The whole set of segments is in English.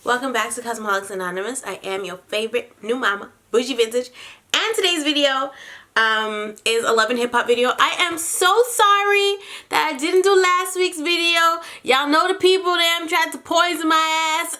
Welcome back to Cosmeholics Anonymous. I am your favorite new mama, Bougie Vintage, and today's video is a Love and Hip Hop video. I am so sorry that I didn't do last week's video. Y'all know the people them tried to poison my ass.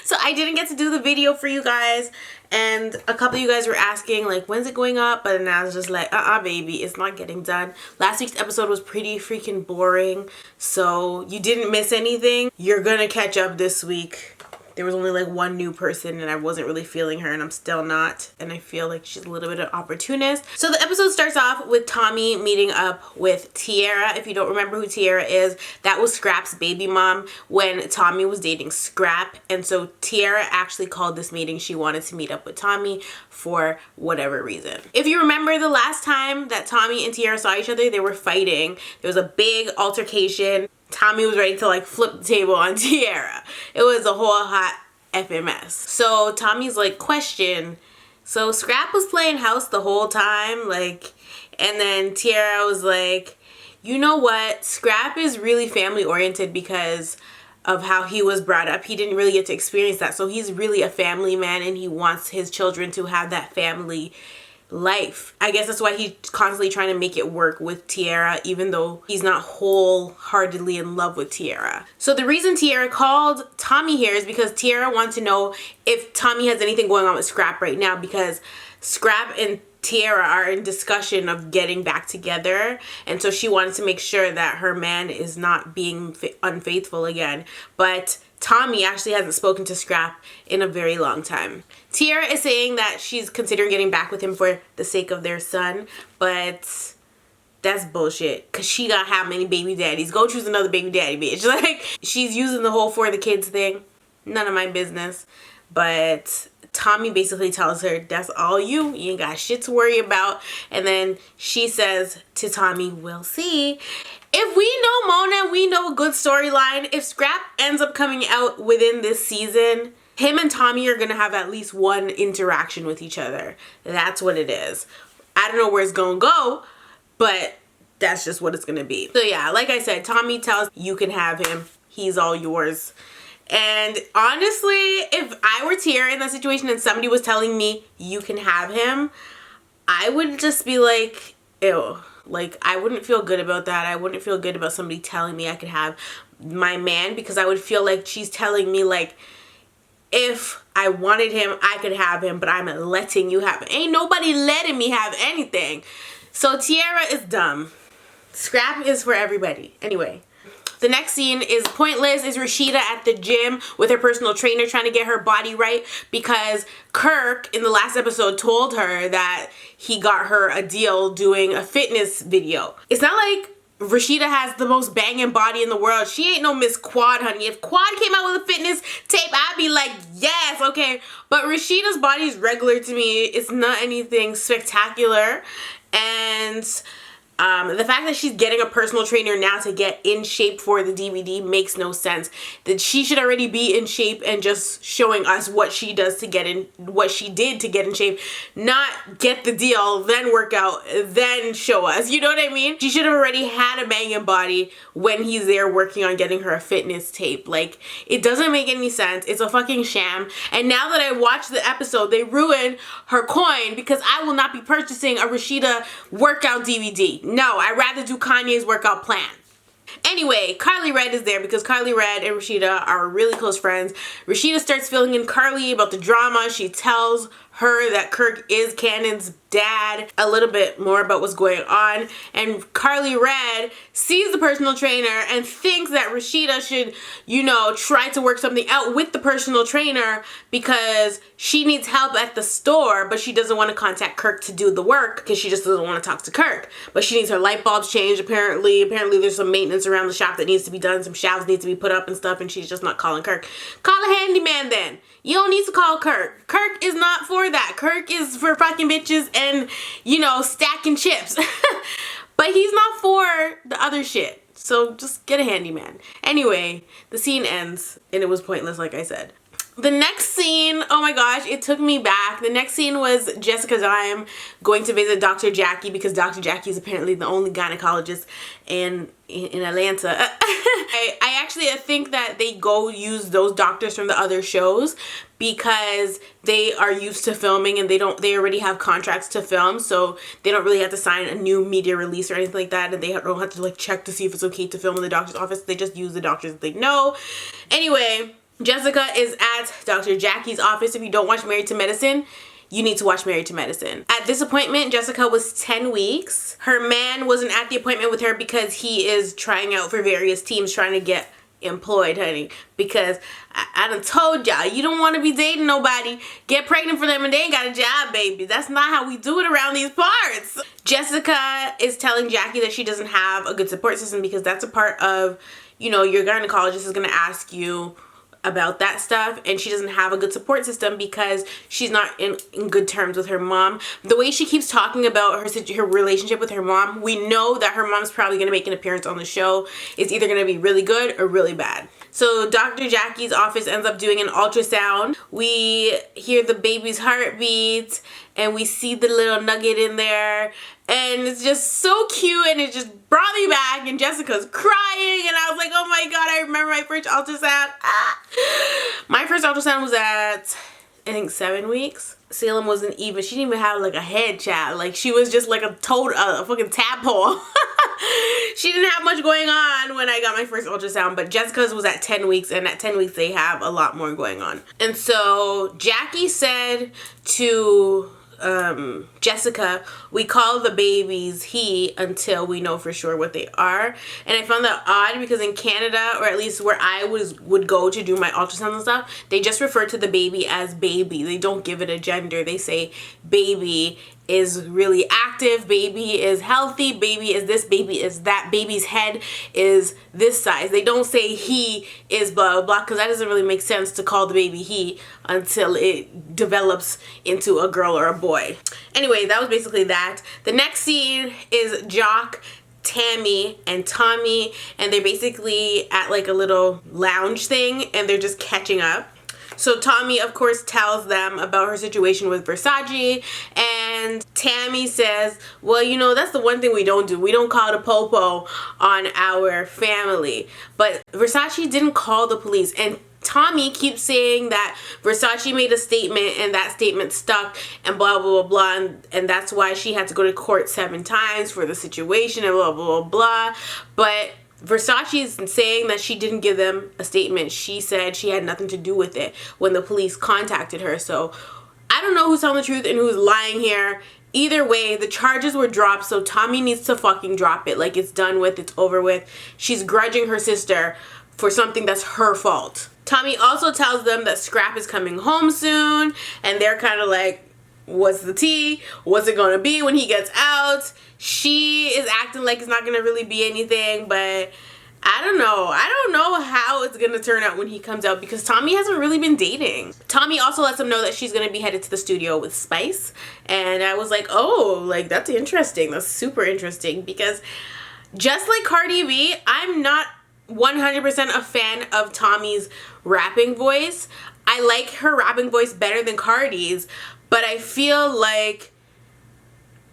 So I didn't get to do the video for you guys. And a couple of you guys were asking, like, when's it going up? But then I was just like, baby, it's not getting done. Last week's episode was pretty freaking boring. So you didn't miss anything. You're gonna catch up this week. There was only like one new person and I wasn't really feeling her, and I'm still not. And I feel like she's a little bit of an opportunist. So the episode starts off with Tommy meeting up with Tiara. If you don't remember who Tiara is, that was Scrap's baby mom when Tommy was dating Scrap. And so Tiara actually called this meeting. She wanted to meet up with Tommy for whatever reason. If you remember the last time that Tommy and Tiara saw each other, they were fighting. There was a big altercation. Tommy was ready to like flip the table on Tiara. It was a whole hot FMS. So Tommy's like, question, so Scrap was playing house the whole time? Like, and then Tiara was like, you know what? Scrap is really family oriented because of how he was brought up. He didn't really get to experience that. So he's really a family man and he wants his children to have that family life. I guess that's why he's constantly trying to make it work with Tiara, even though he's not wholeheartedly in love with Tiara. So the reason Tiara called Tommy here is because Tiara wants to know if Tommy has anything going on with Scrap right now, because Scrap and Tiara are in discussion of getting back together, and so she wanted to make sure that her man is not being unfaithful again. But Tommy actually hasn't spoken to Scrap in a very long time. Tiara is saying that she's considering getting back with him for the sake of their son, but that's bullshit, because she got how many baby daddies? Go choose another baby daddy, bitch. Like, she's using the whole for the kids thing. None of my business. But Tommy basically tells her, that's all you ain't got shit to worry about. And then she says to Tommy, we'll see. If we know Mona, we know a good storyline. If Scrap ends up coming out within this season, him and Tommy are gonna have at least one interaction with each other. That's what it is. I don't know where it's gonna go, but that's just what it's gonna be. So yeah, like I said, Tommy tells you can have him. He's all yours. And honestly, if I were Tiara in that situation and somebody was telling me you can have him, I would just be like, ew. Like, I wouldn't feel good about that. I wouldn't feel good about somebody telling me I could have my man, because I would feel like she's telling me, like, if I wanted him, I could have him, but I'm letting you have him. Ain't nobody letting me have anything. So Tiara is dumb. Scrap is for everybody. Anyway. The next scene is pointless. Is Rashida at the gym with her personal trainer trying to get her body right, because Kirk in the last episode told her that he got her a deal doing a fitness video. It's not like Rashida has the most banging body in the world. She ain't no Miss Quad, honey. If Quad came out with a fitness tape, I'd be like, yes, okay. But Rashida's body is regular to me. It's not anything spectacular. And the fact that she's getting a personal trainer now to get in shape for the DVD makes no sense. That she should already be in shape and just showing us what she does to get in, what she did to get in shape, not get the deal, then work out, then show us. You know what I mean? She should have already had a banging body when he's there working on getting her a fitness tape. Like, it doesn't make any sense. It's a fucking sham. And now that I watched the episode, they ruined her coin, because I will not be purchasing a Rashida workout DVD. No, I'd rather do Kanye's workout plan. Anyway, Carly Red is there because Carly Red and Rashida are really close friends. Rashida starts filling in Carly about the drama. She tells her that Kirk is Cannon's dad, a little bit more about what's going on, and Carly Red sees the personal trainer and thinks that Rashida should, you know, try to work something out with the personal trainer because she needs help at the store, but she doesn't want to contact Kirk to do the work because she just doesn't want to talk to Kirk. But she needs her light bulbs changed, apparently there's some maintenance around the shop that needs to be done, some shelves need to be put up and stuff, and she's just not calling Kirk. Call a handyman then. You don't need to call Kirk. Kirk is not for that. Kirk is for fucking bitches and, you know, stacking chips. But he's not for the other shit. So just get a handyman. Anyway, the scene ends and it was pointless, like I said. The next scene, oh my gosh, it took me back. The next scene was Jessica's I'm going to visit Dr. Jackie because Dr. Jackie is apparently the only gynecologist in Atlanta. I actually think that they go use those doctors from the other shows because they are used to filming and they already have contracts to film, so they don't really have to sign a new media release or anything like that, and they don't have to like check to see if it's okay to film in the doctor's office. They just use the doctors that they know. Anyway, Jessica is at Dr. Jackie's office. If you don't watch Married to Medicine, you need to watch Married to Medicine. At this appointment, Jessica was 10 weeks. Her man wasn't at the appointment with her because he is trying out for various teams, trying to get employed, honey. Because I done told y'all, you don't want to be dating nobody, get pregnant for them and they ain't got a job, baby. That's not how we do it around these parts. Jessica is telling Jackie that she doesn't have a good support system because that's a part of, you know, your gynecologist is going to ask you about that stuff, and she doesn't have a good support system because she's not in good terms with her mom. The way she keeps talking about her relationship with her mom, we know that her mom's probably going to make an appearance on the show. It's either going to be really good or really bad. So Dr. Jackie's office ends up doing an ultrasound. We hear the baby's heartbeat and we see the little nugget in there, and it's just so cute, and it just brought me back, and Jessica's crying, and I was like, oh my god, I remember my first ultrasound. My first ultrasound was at, I think, 7 weeks. Salem wasn't even, she didn't even have like a head, child. Like, she was just like a fucking tadpole. She didn't have much going on when I got my first ultrasound, but Jessica's was at 10 weeks, and at 10 weeks they have a lot more going on. And so Jackie said to Jessica, we call the babies he until we know for sure what they are. And I found that odd because in Canada, or at least where I would go to do my ultrasounds and stuff, they just refer to the baby as baby. They don't give it a gender. They say baby is really active, baby is healthy, baby is this, baby is that, baby's head is this size. They don't say he is blah blah blah, because that doesn't really make sense to call the baby he until it develops into a girl or a boy. Anyway, that was basically that. The next scene is Jock, Tammy, and Tommy, and they're basically at like a little lounge thing, and they're just catching up. So Tommy, of course, tells them about her situation with Versace, and Tammy says, well, you know, that's the one thing we don't do. We don't call the popo on our family. But Versace didn't call the police, and Tommy keeps saying that Versace made a statement and that statement stuck and blah blah blah blah, and that's why she had to go to court 7 times for the situation and blah blah blah blah. But Versace's saying that she didn't give them a statement. She said she had nothing to do with it when the police contacted her. So I don't know who's telling the truth and who's lying here. Either way, the charges were dropped, so Tommy needs to fucking drop it. Like, it's done with, it's over with. She's grudging her sister for something that's her fault. Tommy also tells them that Scrap is coming home soon, and they're kind of like, what's the tea? What's it gonna be when he gets out? She is acting like it's not gonna really be anything, but I don't know. I don't know how it's gonna turn out when he comes out because Tommy hasn't really been dating. Tommy also lets him know that she's gonna be headed to the studio with Spice, and I was like, oh, like, that's interesting. That's super interesting, because just like Cardi B, I'm not 100% a fan of Tommy's rapping voice. I like her rapping voice better than Cardi's, but I feel like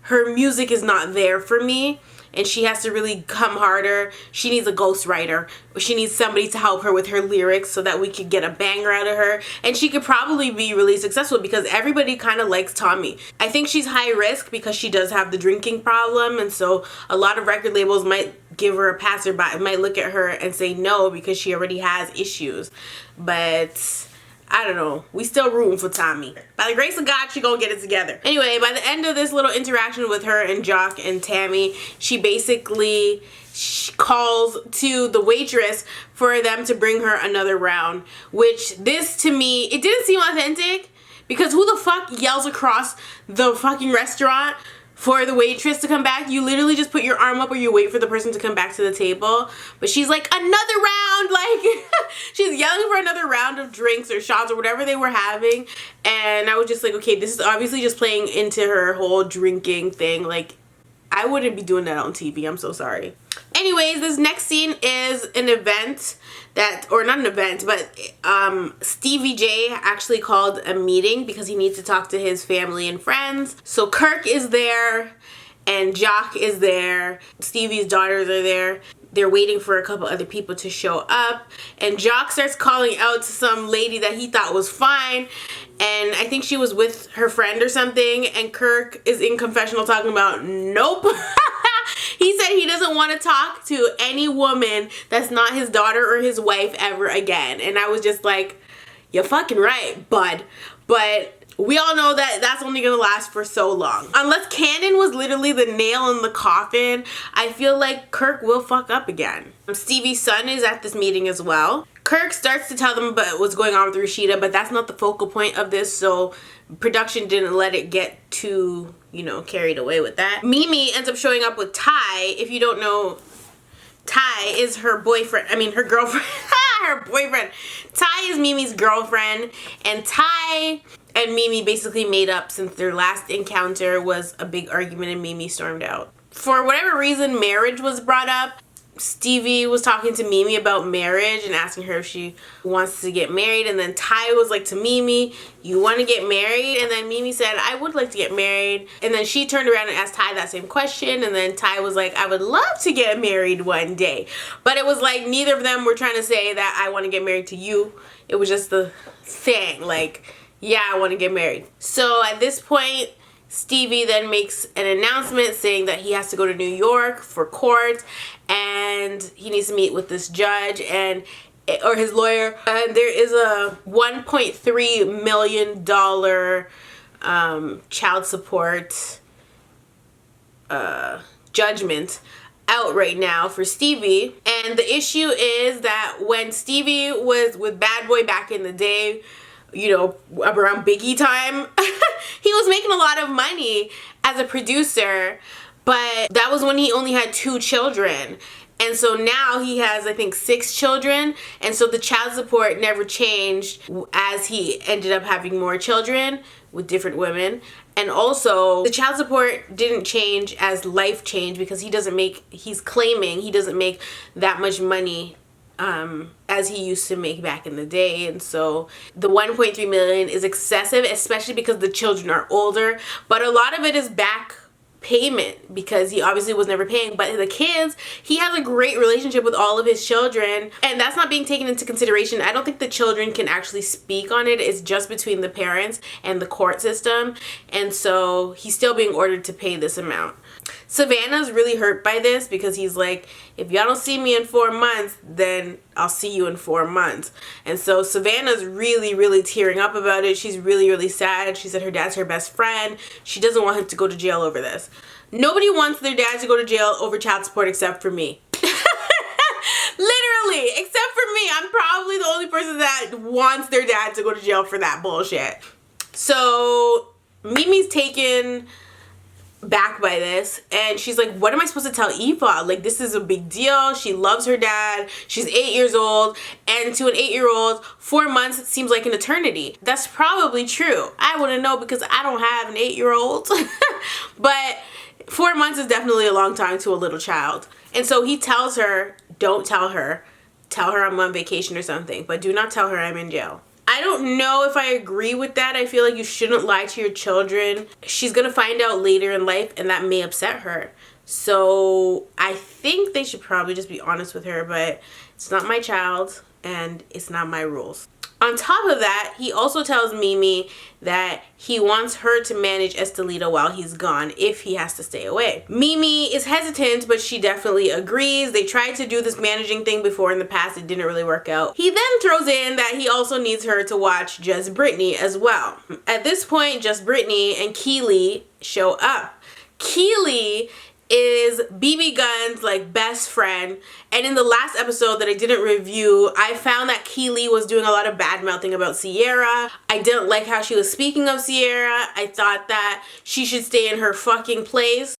her music is not there for me, and she has to really come harder. She needs a ghostwriter. She needs somebody to help her with her lyrics so that we could get a banger out of her, and she could probably be really successful because everybody kind of likes Tommy. I think she's high risk because she does have the drinking problem, and so a lot of record labels might give her a passerby, might look at her and say no because she already has issues. But I don't know. We still rooting for Tommy. By the grace of God, she gonna get it together. Anyway, by the end of this little interaction with her and Jock and Tammy, she basically calls to the waitress for them to bring her another round, which this, to me, it didn't seem authentic, because who the fuck yells across the fucking restaurant for the waitress to come back? You literally just put your arm up or you wait for the person to come back to the table. But she's like, another round, like she's yelling for another round of drinks or shots or whatever they were having. And I was just like, okay, this is obviously just playing into her whole drinking thing. Like, I wouldn't be doing that on TV. I'm so sorry. Anyways, this next scene is an event that, or not an event, but Stevie J actually called a meeting because he needs to talk to his family and friends. So Kirk is there and Jock is there. Stevie's daughters are there. They're waiting for a couple other people to show up, and Jock starts calling out to some lady that he thought was fine, and I think she was with her friend or something, and Kirk is in confessional talking about nope. He said he doesn't want to talk to any woman that's not his daughter or his wife ever again. And I was just like, you're fucking right, bud. But we all know that that's only gonna last for so long. Unless Cannon was literally the nail in the coffin, I feel like Kirk will fuck up again. Stevie's son is at this meeting as well. Kirk starts to tell them about what's going on with Rashida, but that's not the focal point of this, so production didn't let it get too, you know, carried away with that. Mimi ends up showing up with Ty. If you don't know, Ty is her boyfriend, I mean her girlfriend. Her boyfriend. Ty is Mimi's girlfriend, and Ty and Mimi basically made up since their last encounter was a big argument and Mimi stormed out. For whatever reason, marriage was brought up. Stevie was talking to Mimi about marriage and asking her if she wants to get married, and then Ty was like to Mimi, you want to get married? And then Mimi said, I would like to get married. And then she turned around and asked Ty that same question, and then Ty was like, I would love to get married one day. But it was like neither of them were trying to say that I want to get married to you. It was just the thing, like, yeah, I want to get married. So at this point, Stevie then makes an announcement saying that he has to go to New York for court, and he needs to meet with this judge and or his lawyer, and there is a $1.3 million child support judgment out right now for Stevie. And the issue is that when Stevie was with Bad Boy back in the day, you know, around Biggie time, he was making a lot of money as a producer, but that was when he only had 2 children. And so now he has, I think, 6 children, and so the child support never changed as he ended up having more children with different women. And also, the child support didn't change as life changed because he's claiming he doesn't make that much money as he used to make back in the day. And so the 1.3 million is excessive, especially because the children are older, but a lot of it is back payment because he obviously was never paying. But the kids, he has a great relationship with all of his children, and that's not being taken into consideration. I don't think the children can actually speak on it. It's just between the parents and the court system, and so he's still being ordered to pay this amount. Savannah's really hurt by this because he's like, if y'all don't see me in 4 months, then I'll see you in 4 months. And so Savannah's really, really tearing up about it. She's really, really sad. She said her dad's her best friend. She doesn't want him to go to jail over this. Nobody wants their dad to go to jail over child support except for me. Literally, except for me. I'm probably the only person that wants their dad to go to jail for that bullshit. So Mimi's taken back by this, and she's like, what am I supposed to tell Eva? Like, this is a big deal. She loves her dad. She's 8 years old, and to an 8-year-old, 4 months seems like an eternity. That's probably true. I wouldn't know because I don't have an 8-year-old. But 4 months is definitely a long time to a little child. And so he tells her, don't tell her. Tell her I'm on vacation or something, but do not tell her I'm in jail. I don't know if I agree with that. I feel like you shouldn't lie to your children. She's gonna find out later in life, and that may upset her. So I think they should probably just be honest with her, but it's not my child and it's not my rules. On top of that, he also tells Mimi that he wants her to manage Estelita while he's gone if he has to stay away. Mimi is hesitant, but she definitely agrees. They tried to do this managing thing before in the past. It didn't really work out. He then throws in that he also needs her to watch Just Brittany as well. At this point, Just Brittany and Keely show up. Keely is BB Gunn's like best friend, and in the last episode that I didn't review, I found that Keely was doing a lot of bad mouthing about Sierra. I didn't like how she was speaking of Sierra. I thought that she should stay in her fucking place.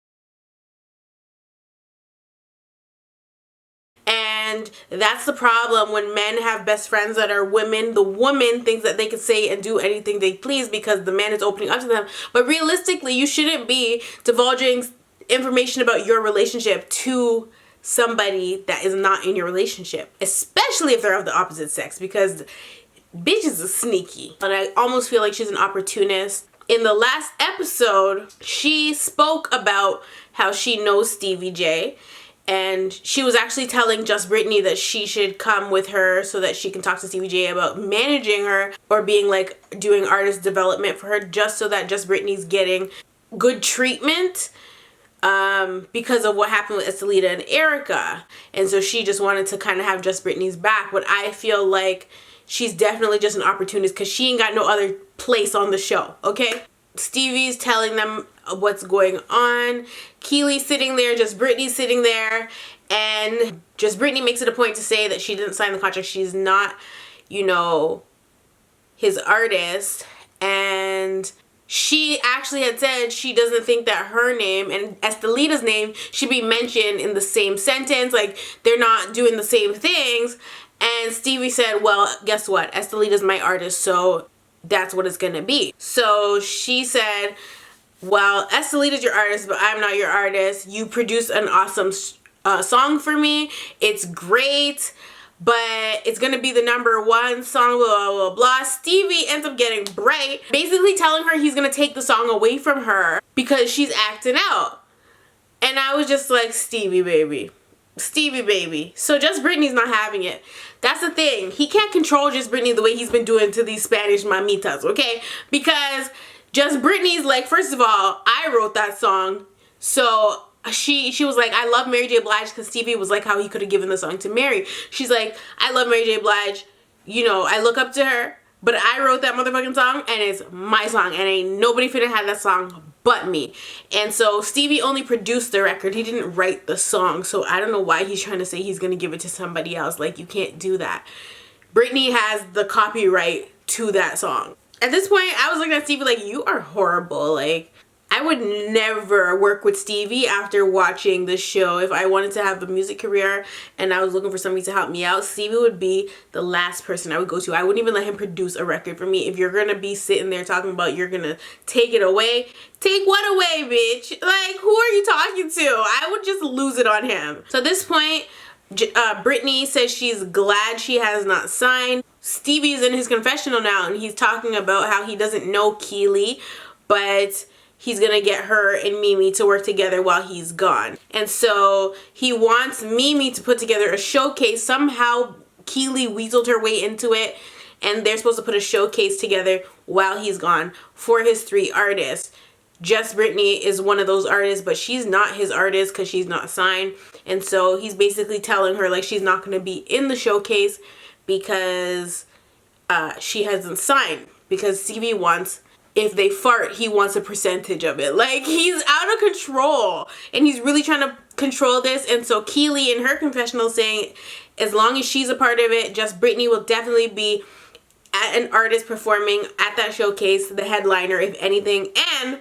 And that's the problem when men have best friends that are women. The woman thinks that they can say and do anything they please because the man is opening up to them. But realistically, you shouldn't be divulging information about your relationship to somebody that is not in your relationship, especially if they're of the opposite sex, because bitches are sneaky. And I almost feel like she's an opportunist. In the last episode, she spoke about how she knows Stevie J, and she was actually telling Just Brittany that she should come with her so that she can talk to Stevie J about managing her or being like doing artist development for her, just so that Just Brittany's getting good treatment because of what happened with Estelita and Erica. And so she just wanted to kind of have Just Brittany's back. But I feel like she's definitely just an opportunist because she ain't got no other place on the show, okay? Stevie's telling them what's going on. Keely's sitting there, Just Brittany's sitting there, and Just Brittany makes it a point to say that she didn't sign the contract. She's not, you know, his artist, and she actually had said she doesn't think that her name and Estelita's name should be mentioned in the same sentence. Like, they're not doing the same things. And Stevie said, well, guess what? Estelita's my artist, so that's what it's gonna be. So she said, well, Estelita's your artist, but I'm not your artist. You produced an awesome song for me. It's great, but it's gonna be the #1 song, blah, blah, blah, blah. Stevie ends up getting bright, basically telling her he's gonna take the song away from her because she's acting out. And I was just like, Stevie baby. Stevie baby. So Just Brittany's not having it. That's the thing. He can't control Just Brittany the way he's been doing to these Spanish mamitas, okay? Because Just Brittany's like, first of all, I wrote that song. So she was like, I love Mary J. Blige, because Stevie was like how he could have given the song to Mary. She's like, I love Mary J. Blige. You know, I look up to her. But I wrote that motherfucking song, and it's my song, and ain't nobody finna have that song but me. And so Stevie only produced the record. He didn't write the song, so I don't know why he's trying to say he's gonna give it to somebody else. Like, you can't do that. Brittany has the copyright to that song. At this point, I was looking at Stevie like, you are horrible. Like, I would never work with Stevie after watching this show. If I wanted to have a music career and I was looking for somebody to help me out, Stevie would be the last person I would go to. I wouldn't even let him produce a record for me. If you're gonna be sitting there talking about you're gonna take it away, take what away, bitch? Like, who are you talking to? I would just lose it on him. So at this point, Brittany says she's glad she has not signed. Stevie's in his confessional now, and he's talking about how he doesn't know Keely, but he's gonna get her and Mimi to work together while he's gone. And so he wants Mimi to put together a showcase. Somehow Keely weaseled her way into it, and they're supposed to put a showcase together while he's gone for his 3 artists. Just Brittany is one of those artists, but she's not his artist because she's not signed. And so he's basically telling her like she's not gonna be in the showcase because she hasn't signed, because Stevie wants, if they fart, he wants a percentage of it. Like, he's out of control, and he's really trying to control this. And so Keely in her confessional saying as long as she's a part of it, Just Brittany will definitely be an artist performing at that showcase, the headliner if anything. And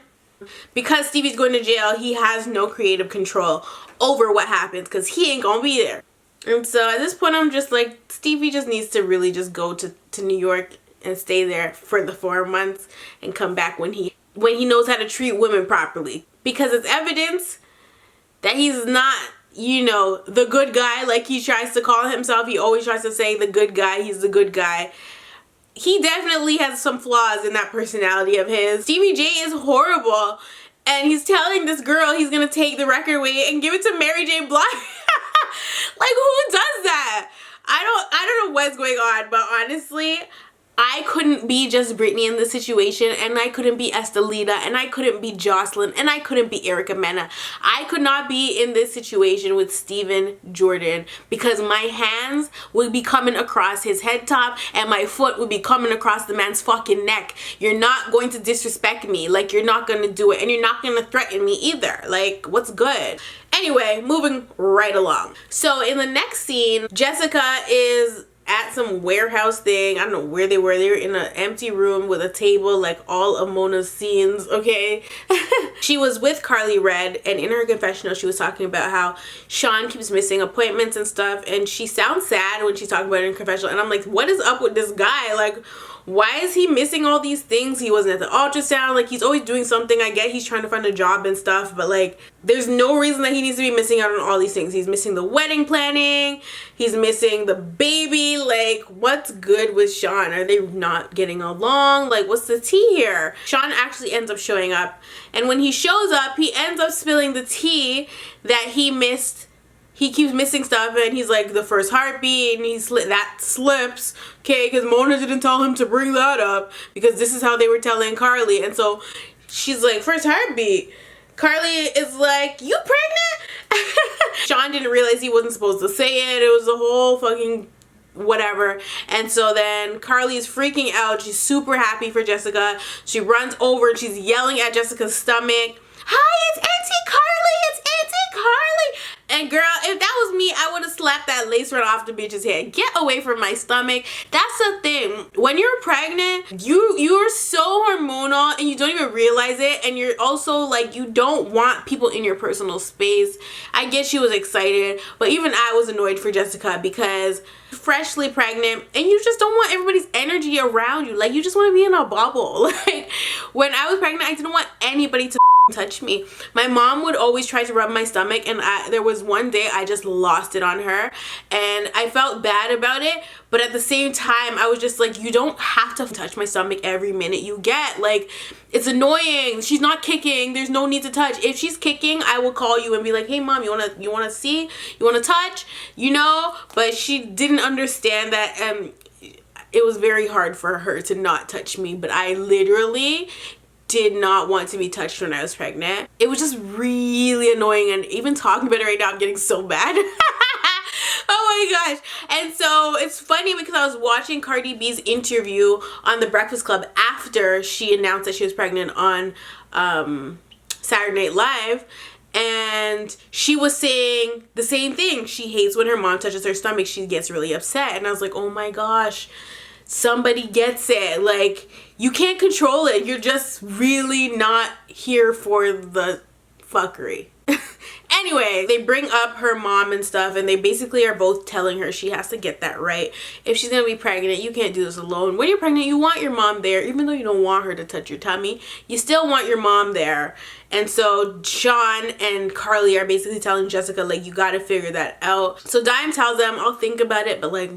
because Stevie's going to jail, he has no creative control over what happens because he ain't gonna be there. And so at this point, I'm just like, Stevie just needs to really just go to New York and stay there for the 4 months and come back when he knows how to treat women properly. Because it's evidence that he's not, you know, the good guy like he tries to call himself. He always tries to say the good guy, he's the good guy. He definitely has some flaws in that personality of his. Stevie J is horrible, and he's telling this girl he's gonna take the record away and give it to Mary J. Blige. Like, who does that? I don't know what's going on, but honestly, I couldn't be Just Brittany in this situation, and I couldn't be Estelita, and I couldn't be Jocelyn, and I couldn't be Erica Mena. I could not be in this situation with Steven Jordan, because my hands would be coming across his head top and my foot would be coming across the man's fucking neck. You're not going to disrespect me. Like, you're not going to do it, and you're not going to threaten me either. Like, what's good? Anyway, moving right along. So in the next scene, Jessica is at some warehouse thing. I don't know where they were. They were in an empty room with a table, like all of Mona's scenes, okay? She was with Carly Red, and in her confessional, she was talking about how Sean keeps missing appointments and stuff, and she sounds sad when she's talking about it in confessional, and I'm like, what is up with this guy? Like, why is he missing all these things? He wasn't at the ultrasound. Like, he's always doing something. I get he's trying to find a job and stuff, but like, there's no reason that he needs to be missing out on all these things. He's missing the wedding planning. He's missing the baby. Like, what's good with Sean? Are they not getting along? Like, what's the tea here? Sean actually ends up showing up, and when he shows up, he ends up spilling the tea that he missed. He keeps missing stuff, and he's like, the first heartbeat, and that slips, okay, because Mona didn't tell him to bring that up, because this is how they were telling Carly. And so she's like, first heartbeat. Carly is like, you pregnant? Sean didn't realize he wasn't supposed to say it. It was a whole fucking whatever. And so then Carly is freaking out. She's super happy for Jessica. She runs over and she's yelling at Jessica's stomach, hi, it's Auntie Carly, it's Auntie Carly. And girl, if that was me, I would have slapped that lace right off the bitch's head. Get away from my stomach. That's the thing. When you're pregnant, you're so hormonal and you don't even realize it. And you're also like, you don't want people in your personal space. I guess she was excited, but even I was annoyed for Jessica because freshly pregnant and you just don't want everybody's energy around you. Like, you just want to be in a bubble. Like, when I was pregnant, I didn't want anybody to touch me. My mom would always try to rub my stomach, and there was one day I just lost it on her and I felt bad about it, but at the same time I was just like, you don't have to touch my stomach every minute you get. Like, it's annoying. She's not kicking. There's no need to touch. If she's kicking, I will call you and be like, hey mom, you wanna see? You wanna touch? You know? But she didn't understand that, and it was very hard for her to not touch me, but I literally did not want to be touched when I was pregnant. It was just really annoying, and even talking about it right now, I'm getting so bad. Oh my gosh. And so it's funny because I was watching Cardi B's interview on The Breakfast Club after she announced that she was pregnant on Saturday Night Live, and she was saying the same thing. She hates when her mom touches her stomach. She gets really upset, and I was like, oh my gosh, somebody gets it. Like, you can't control it. You're just really not here for the fuckery. Anyway, they bring up her mom and stuff, and they basically are both telling her she has to get that right. If she's gonna be pregnant, you can't do this alone. When you're pregnant, you want your mom there. Even though you don't want her to touch your tummy, you still want your mom there. And so Sean and Carly are basically telling Jessica, like, you gotta figure that out. So Dime tells them, I'll think about it, but like,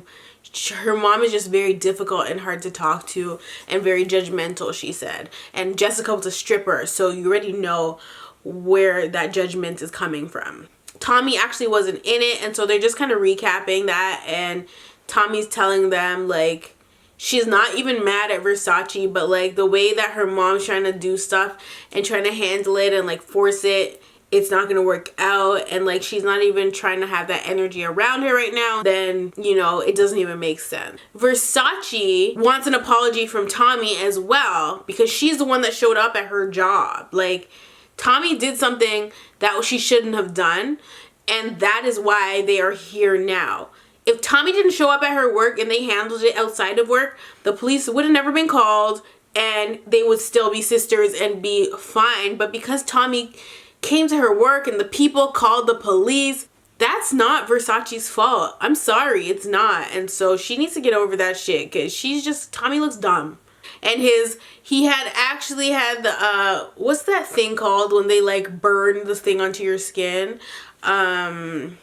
her mom is just very difficult and hard to talk to and very judgmental, she said. And Jessica was a stripper, so you already know where that judgment is coming from. Tommy actually wasn't in it, and so they're just kind of recapping that, and Tommy's telling them, like, she's not even mad at Versace, but like the way that her mom's trying to do stuff and trying to handle it and like force it, it's not gonna work out, and like she's not even trying to have that energy around her right now, then, you know, it doesn't even make sense. Versace wants an apology from Tommy as well, because she's the one that showed up at her job. Like, Tommy did something that she shouldn't have done, and that is why they are here now. If Tommy didn't show up at her work and they handled it outside of work, the police would have never been called and they would still be sisters and be fine. But because Tommy came to her work and the people called the police, that's not Versace's fault. I'm sorry, it's not. And so she needs to get over that shit, because she's just, Tommy looks dumb. And he had actually had the, what's that thing called when they like burn this thing onto your skin?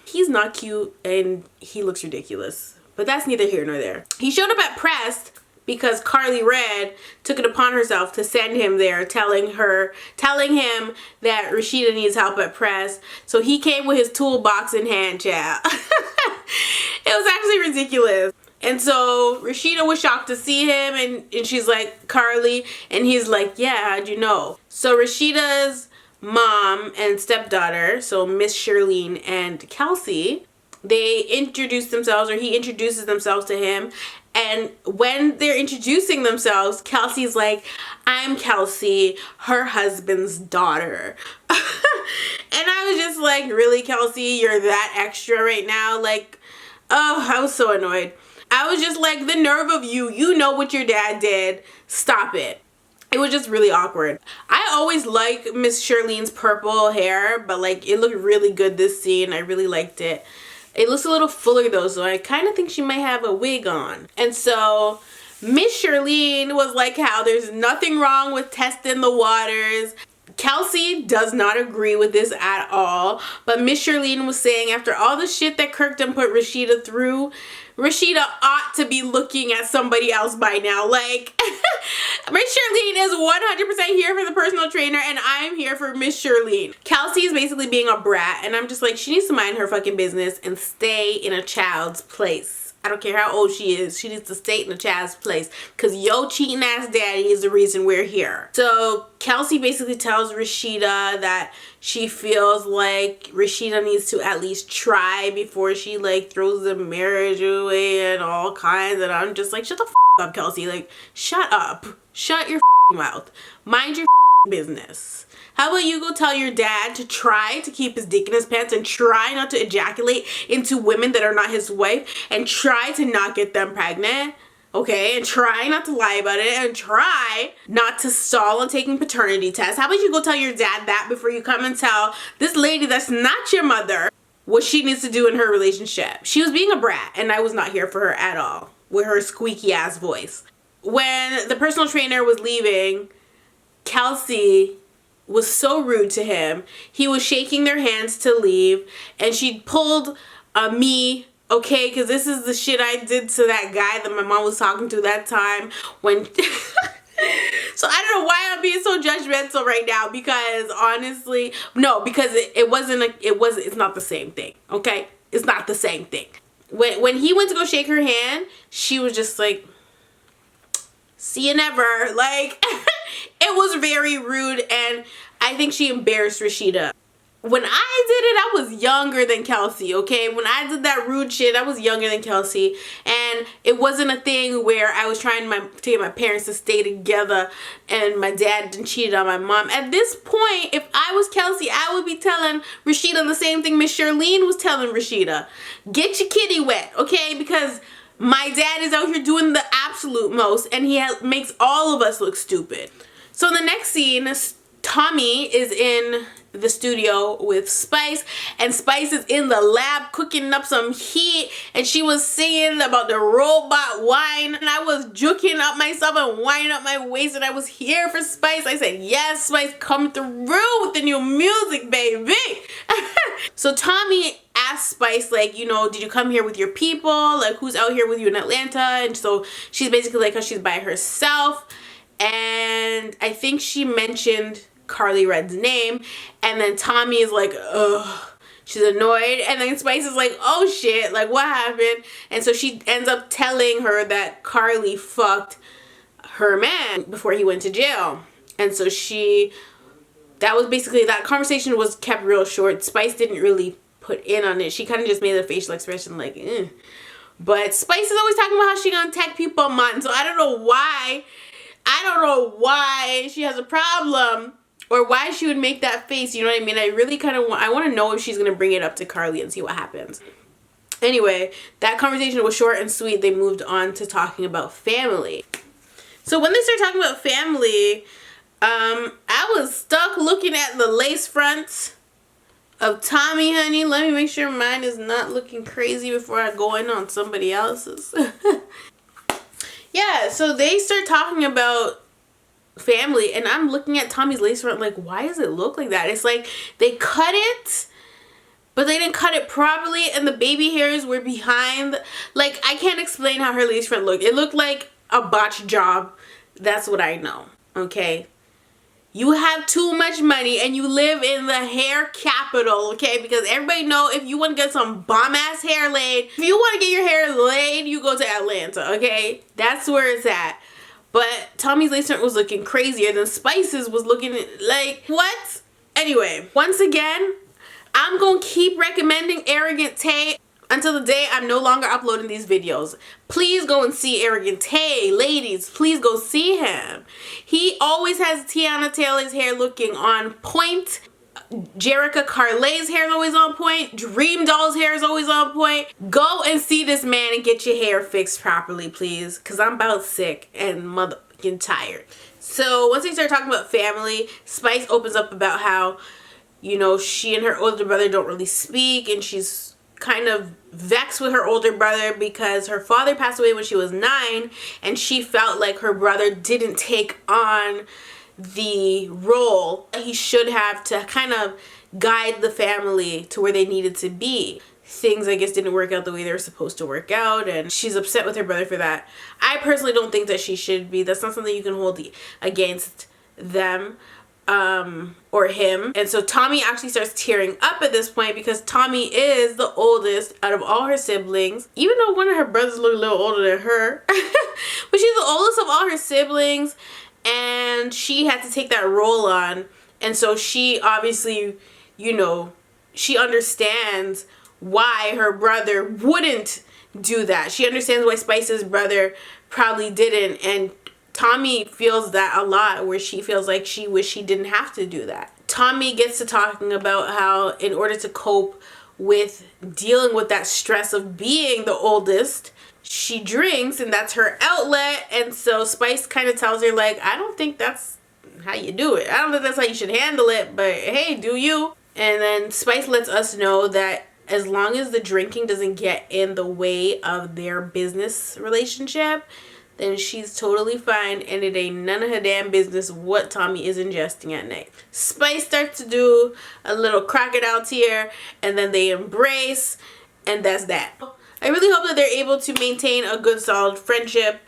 He's not cute and he looks ridiculous, but that's neither here nor there. He showed up at press because Carly Red took it upon herself to send him there, telling him that Rashida needs help at press. So he came with his toolbox in hand, child. It was actually ridiculous. And so Rashida was shocked to see him, and she's like, Carly, and he's like, yeah, how'd you know? So Rashida's mom and stepdaughter, so Miss Shirlene and Kelsey, they introduce themselves, or he introduces themselves to him. And when they're introducing themselves, Kelsey's like, I'm Kelsey, her husband's daughter. And I was just like, really, Kelsey, you're that extra right now? Like, oh, I was so annoyed. I was just like, the nerve of you. You know what your dad did. Stop it. It was just really awkward. I always like Miss Shirlene's purple hair, but like it looked really good this scene. I really liked it. It looks a little fuller though, so I kind of think she might have a wig on. And so Miss Charlene was like how there's nothing wrong with testing the waters. Kelsey does not agree with this at all. But Miss Charlene was saying after all the shit that Kirk done put Rashida through, Rashida ought to be looking at somebody else by now. Like, Miss Charlene is 100% here for the personal trainer, and I'm here for Miss Charlene. Kelsey is basically being a brat, and I'm just like, she needs to mind her fucking business and stay in a child's place. I don't care how old she is. She needs to stay in a child's place. Because yo cheating ass daddy is the reason we're here. So Kelsey basically tells Rashida that she feels like Rashida needs to at least try before she like throws the marriage away and all kinds. And I'm just like, shut the f up, Kelsey. Like, shut up. Shut your mouth. Mind your business. How about you go tell your dad to try to keep his dick in his pants and try not to ejaculate into women that are not his wife and try to not get them pregnant, okay? And try not to lie about it and try not to stall on taking paternity tests. How about you go tell your dad that before you come and tell this lady that's not your mother what she needs to do in her relationship? She was being a brat, and I was not here for her at all with her squeaky ass voice. When the personal trainer was leaving, Kelsey was so rude to him. He was shaking their hands to leave, and she pulled me, okay, because this is the shit I did to that guy that my mom was talking to that time when so I don't know why I'm being so judgmental right now, because honestly, no, because it's not the same thing, okay? It's not the same thing. When he went to go shake her hand, she was just like, see you never. Like, it was very rude, and I think she embarrassed Rashida. When I did it, I was younger than Kelsey, okay? When I did that rude shit, I was younger than Kelsey, and it wasn't a thing where I was trying to get my parents to stay together and my dad didn't cheat on my mom. At this point, if I was Kelsey, I would be telling Rashida the same thing Miss Charlene was telling Rashida. Get your kitty wet, okay? Because my dad is out here doing the absolute most, and he makes all of us look stupid. So in the next scene, Tommy is in the studio with Spice, and Spice is in the lab cooking up some heat, and she was singing about the robot wine, and I was juking up myself and winding up my waist, and I was here for Spice. I said, yes, Spice, come through with the new music, baby. So Tommy asked Spice, like, you know, did you come here with your people? Like, who's out here with you in Atlanta? And so she's basically like, how she's by herself. And I think she mentioned Carly Red's name, and then Tommy is like, ugh, she's annoyed, and then Spice is like, oh shit, like what happened? And so she ends up telling her that Carly fucked her man before he went to jail. And so that was basically, that conversation was kept real short. Spice didn't really put in on it. She kind of just made a facial expression like, eh. But Spice is always talking about how she gonna tag people a month, so I don't know why she has a problem, or why she would make that face, you know what I mean? I really kind of want to know if she's going to bring it up to Carly and see what happens. Anyway, that conversation was short and sweet. They moved on to talking about family. So when they started talking about family, I was stuck looking at the lace fronts of Tommy, honey. Let me make sure mine is not looking crazy before I go in on somebody else's. Yeah, so they start talking about family, and I'm looking at Tommy's lace front like, why does it look like that? It's like they cut it, but they didn't cut it properly, and the baby hairs were behind. Like, I can't explain how her lace front looked. It looked like a botched job. That's what I know, okay? You have too much money and you live in the hair capital, okay? Because everybody know if you want to get some bomb-ass hair laid, if you want to get your hair laid, you go to Atlanta, okay? That's where it's at. But Tommy's lace front was looking crazier than Spice's was looking like, what? Anyway, once again, I'm going to keep recommending Arrogant Tay until the day I'm no longer uploading these videos. Please go and see Arrogant Tay. Ladies, please go see him. He always has Tiana Taylor's hair looking on point. Jerica Carlay's hair is always on point. Dream Doll's hair is always on point. Go and see this man and get your hair fixed properly, please. Because I'm about sick and motherfucking tired. So once they start talking about family, Spice opens up about how, you know, she and her older brother don't really speak, and she's kind of vexed with her older brother because her father passed away when she was 9, and she felt like her brother didn't take on the role he should have to kind of guide the family to where they needed to be. Things, I guess, didn't work out the way they were supposed to work out, and she's upset with her brother for that. I personally don't think that she should be. That's not something you can hold against them or him. And so Tommy actually starts tearing up at this point because Tommy is the oldest out of all her siblings, even though one of her brothers look a little older than her. But she's the oldest of all her siblings, and she had to take that role on. And so she obviously, you know, she understands why her brother wouldn't do that. She understands why Spice's brother probably didn't, and Tommy feels that a lot, where she feels like she wished she didn't have to do that. Tommy gets to talking about how in order to cope with dealing with that stress of being the oldest, she drinks, and that's her outlet. And so Spice kind of tells her, like, I don't think that's how you do it. I don't think that's how you should handle it, but hey, do you? And then Spice lets us know that as long as the drinking doesn't get in the way of their business relationship, then she's totally fine, and it ain't none of her damn business what Tommy is ingesting at night. Spice starts to do a little crocodile tear, and then they embrace, and that's that. I really hope that they're able to maintain a good, solid friendship,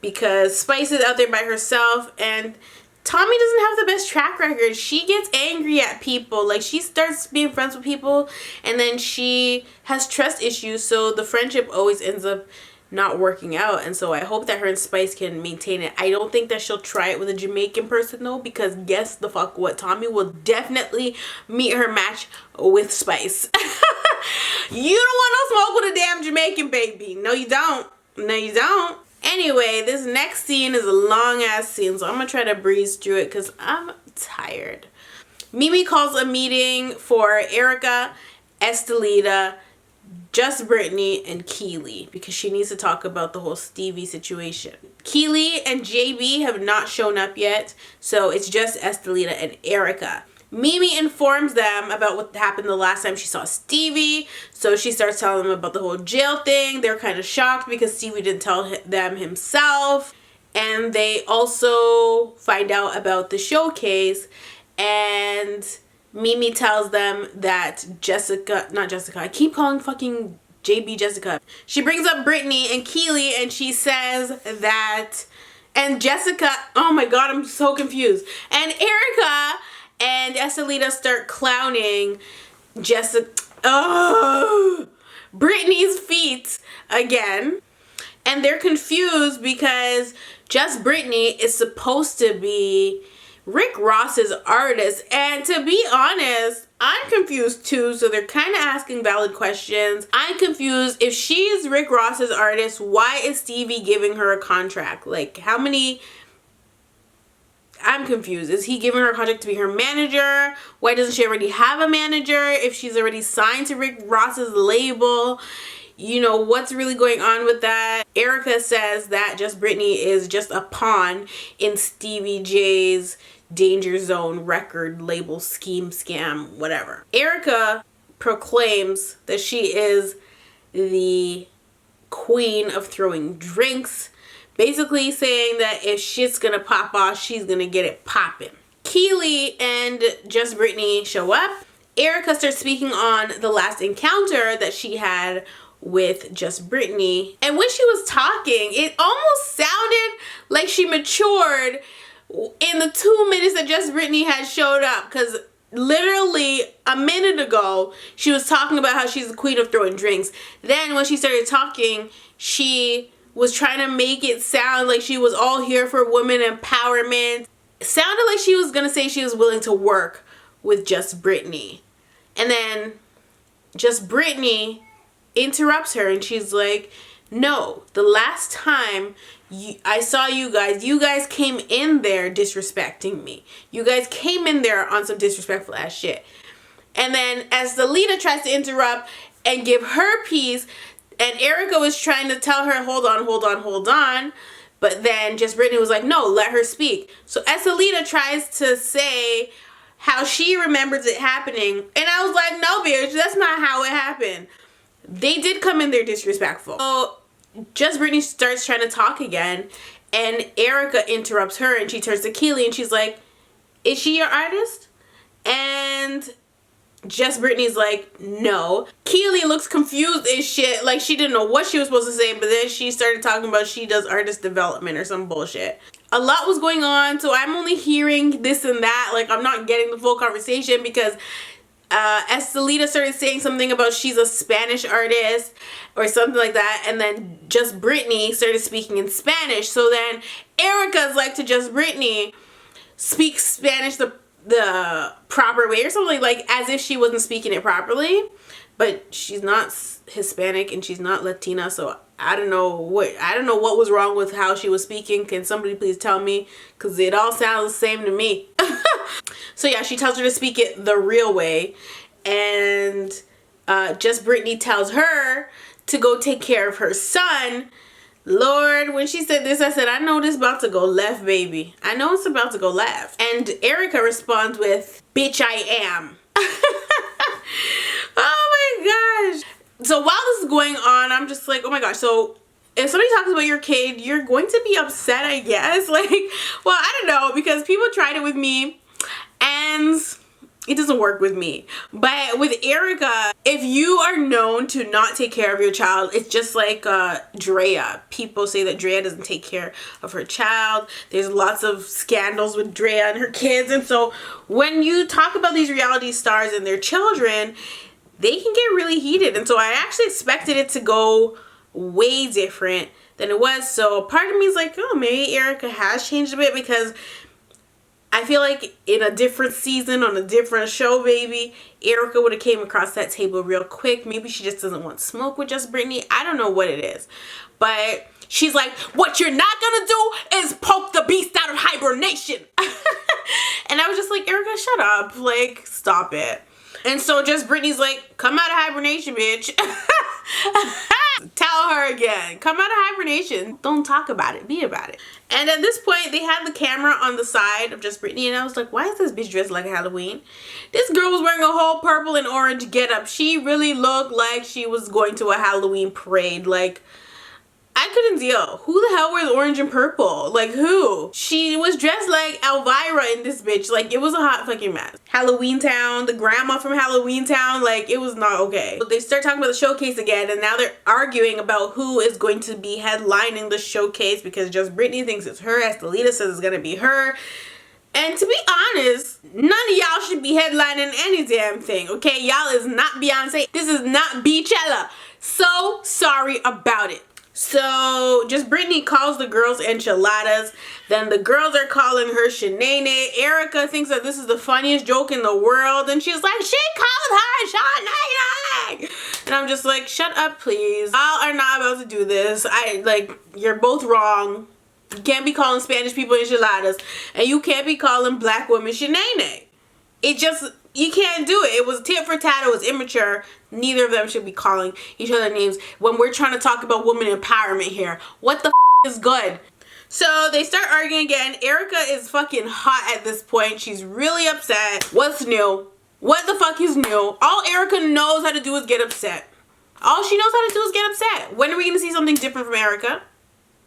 because Spice is out there by herself, and Tommy doesn't have the best track record. She gets angry at people. Like, she starts being friends with people, and then she has trust issues, so the friendship always ends up not working out. And so I hope that her and Spice can maintain it. I don't think that she'll try it with a Jamaican person though, because guess the fuck what, Tommy will definitely meet her match with Spice. You don't want no smoke with a damn Jamaican, baby. No you don't. No you don't. Anyway, this next scene is a long ass scene, so I'm gonna try to breeze through it because I'm tired. Mimi calls a meeting for Erica, Estelita, Just Brittany, and Keely, because she needs to talk about the whole Stevie situation. Keely and JB have not shown up yet, so it's just Estelita and Erica. Mimi informs them about what happened the last time she saw Stevie, so she starts telling them about the whole jail thing. They're kind of shocked because Stevie didn't tell them himself, and they also find out about the showcase, and Mimi tells them that I keep calling fucking JB Jessica. She brings up Brittany and Keely, and she says that, and Jessica, oh my god, I'm so confused. And Erica and Estelita start clowning Brittany's feet again. And they're confused because Just Brittany is supposed to be Rick Ross's artist, and to be honest, I'm confused too, so they're kind of asking valid questions. I'm confused. If she's Rick Ross's artist, why is Stevie giving her a contract? Like, how many... I'm confused. Is he giving her a contract to be her manager? Why doesn't she already have a manager if she's already signed to Rick Ross's label? You know, what's really going on with that? Erica says that Just Brittany is just a pawn in Stevie J's Danger Zone record label scheme, scam, whatever. Erica proclaims that she is the queen of throwing drinks, basically saying that if shit's gonna pop off, she's gonna get it popping. Keely and Just Brittany show up. Erica starts speaking on the last encounter that she had with Just Brittany, and when she was talking, it almost sounded like she matured in the 2 minutes that Just Brittany had showed up, because literally a minute ago she was talking about how she's the queen of throwing drinks. Then when she started talking, she was trying to make it sound like she was all here for women empowerment. It sounded like she was gonna say she was willing to work with Just Brittany, and then Just Brittany interrupts her, and she's like, no, the last time I saw you guys came in there disrespecting me. You guys came in there on some disrespectful ass shit. And then as the leader tries to interrupt and give her piece, and Erica was trying to tell her, hold on. But then Just Brittany was like, no, let her speak. So Estelita tries to say how she remembers it happening. And I was like, no, bitch, that's not how it happened. they did come in there disrespectful. So Just Brittany starts trying to talk again, and Erica interrupts her, and she turns to Keely and she's like, is she your artist? And Just Brittany's like, no. Keely looks confused as shit, like she didn't know what she was supposed to say, but then she started talking about she does artist development or some bullshit. A lot was going on, so I'm only hearing this and that, like I'm not getting the full conversation, because Estelita started saying something about she's a Spanish artist or something like that, and then Just Brittany started speaking in Spanish. So then Erica's like to Just Brittany, speak Spanish the proper way or something, like as if she wasn't speaking it properly. But she's not Hispanic and she's not Latina, so I don't know what was wrong with how she was speaking. Can somebody please tell me? Because it all sounds the same to me. So yeah, she tells her to speak it the real way, and Just Brittany tells her to go take care of her son. Lord, when she said this, I said, I know this about to go left, baby. I know it's about to go left. And Erica responds with, bitch, I am. Oh my gosh. So while this is going on, I'm just like, oh my gosh. So if somebody talks about your kid, you're going to be upset, I guess. Like, well, I don't know, because people tried it with me and it doesn't work with me. But with Erica, if you are known to not take care of your child, it's just like Drea. People say that Drea doesn't take care of her child. There's lots of scandals with Drea and her kids. And so when you talk about these reality stars and their children, they can get really heated. And so I actually expected it to go way different than it was. So part of me is like, oh, maybe Erica has changed a bit, because I feel like in a different season on a different show, baby, Erica would have came across that table real quick. Maybe she just doesn't want smoke with Just Brittany. I don't know what it is. But she's like, what you're not gonna do is poke the beast out of hibernation. And I was just like, Erica, shut up. Like, stop it. And so Just Brittany's like, come out of hibernation, bitch. Tell her again, come out of hibernation. Don't talk about it, be about it. And at this point, they had the camera on the side of Just Brittany, and I was like, why is this bitch dressed like Halloween? This girl was wearing a whole purple and orange getup. She really looked like she was going to a Halloween parade. Like, I couldn't deal. Who the hell wears orange and purple? Like, who? She was dressed like Elvira in this bitch. Like, it was a hot fucking mess. Halloween Town, the grandma from Halloween Town, like, it was not okay. So they start talking about the showcase again, and now they're arguing about who is going to be headlining the showcase, because Just Brittany thinks it's her. Estelita says it's gonna be her. And to be honest, none of y'all should be headlining any damn thing, okay? Y'all is not Beyonce. This is not Beachella. So sorry about it. So Just Brittany calls the girls enchiladas. Then the girls are calling her Shanae. Erica thinks that this is the funniest joke in the world, and she's like, she called her Shanae. And I'm just like, shut up, please. Y'all are not about to do this. You're both wrong. You can't be calling Spanish people enchiladas, and you can't be calling black women Shanae. You can't do it. It was tit for tat. It was immature. Neither of them should be calling each other names when we're trying to talk about women empowerment here. What the is good? So they start arguing again. Erica is fucking hot at this point. She's really upset. What's new? What the fuck is new? All Erica knows how to do is get upset. All she knows how to do is get upset. When are we going to see something different from Erica?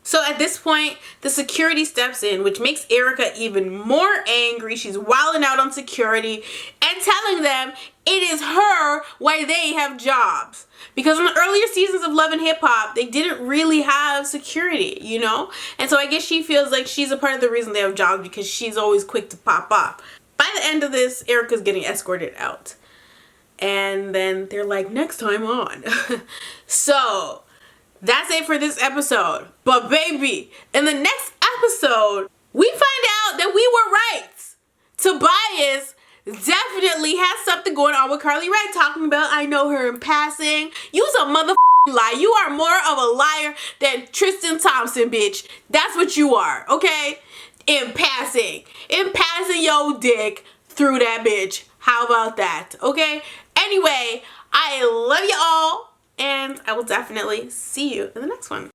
So at this point, the security steps in, which makes Erica even more angry. She's wilding out on security and telling them it is her why they have jobs. Because in the earlier seasons of Love and Hip Hop, they didn't really have security, you know? And so I guess she feels like she's a part of the reason they have jobs, because she's always quick to pop off. By the end of this, Erica's getting escorted out. And then they're like, next time on. So that's it for this episode. But baby, in the next episode, we find out that we were right. Tobias definitely has something going on with Carly Rae, talking about, I know her in passing. You's a motherfucking lie. You are more of a liar than Tristan Thompson, bitch. That's what you are, okay? In passing. In passing your dick through that bitch. How about that, okay? Anyway, I love you all, and I will definitely see you in the next one.